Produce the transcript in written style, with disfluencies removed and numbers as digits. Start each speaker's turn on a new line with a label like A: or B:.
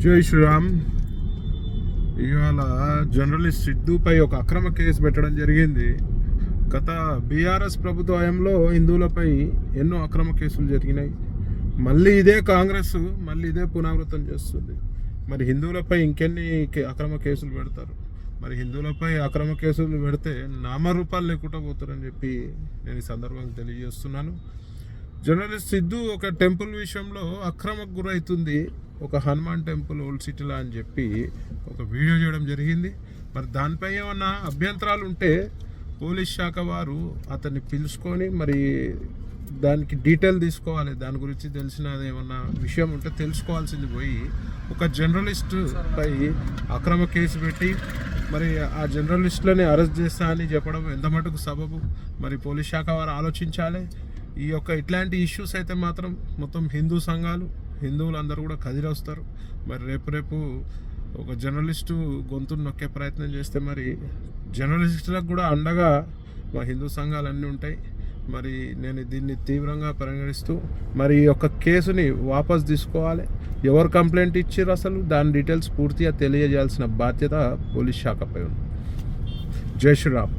A: జై శ్రీరామ్. ఇవాళ జర్నలిస్ట్ సిద్ధుపై ఒక అక్రమ కేసు పెట్టడం జరిగింది. గత బీఆర్ఎస్ ప్రభుత్వ హయాంలో హిందువులపై ఎన్నో అక్రమ కేసులు జరిగినాయి. మళ్ళీ ఇదే కాంగ్రెస్ మళ్ళీ ఇదే పునరావృతం చేస్తుంది. మరి హిందువులపై ఇంకెన్ని అక్రమ కేసులు పెడతారు? మరి హిందువులపై అక్రమ కేసులు పెడితే నామరూపాలు లేకుండా పోతారని చెప్పి నేను ఈ సందర్భంగా తెలియజేస్తున్నాను. జర్నలిస్ట్ సిద్ధు ఒక టెంపుల్ విషయంలో అక్రమకు గురవుతుంది, ఒక హనుమాన్ టెంపుల్ ఓల్డ్ సిటీలో అని చెప్పి ఒక వీడియో చేయడం జరిగింది. మరి దానిపై ఏమన్నా అభ్యంతరాలు ఉంటే పోలీస్ శాఖ వారు అతన్ని పిలుచుకొని మరి దానికి డీటెయిల్ తీసుకోవాలి. దాని గురించి తెలిసినది ఏమన్నా విషయం ఉంటే తెలుసుకోవాల్సింది పోయి ఒక జర్నలిస్ట్ పై అక్రమ కేసు పెట్టి మరి ఆ జర్నలిస్టులని అరెస్ట్ చేస్తా అని చెప్పడం ఎంత మటుకు సబబు? మరి పోలీస్ శాఖ వారు ఆలోచించాలి. ఈ యొక్క ఇట్లాంటి ఇష్యూస్ అయితే మాత్రం మొత్తం హిందూ సంఘాలు హిందువులు అందరూ కూడా కదిలొస్తారు. మరి రేపు ఒక జర్నలిస్టు గొంతును నొక్కే ప్రయత్నం చేస్తే మరి జర్నలిస్టులకు కూడా అండగా మా హిందూ సంఘాలు అన్నీ ఉంటాయి. మరి నేను దీన్ని తీవ్రంగా పరిగణిస్తూ మరి ఈ యొక్క కేసుని వాపస్ తీసుకోవాలి. ఎవరు కంప్లైంట్ ఇచ్చారు అసలు దాని డీటెయిల్స్ పూర్తిగా తెలియజేయాల్సిన బాధ్యత పోలీస్ శాఖపై ఉంది. జై శ్రీరామ్.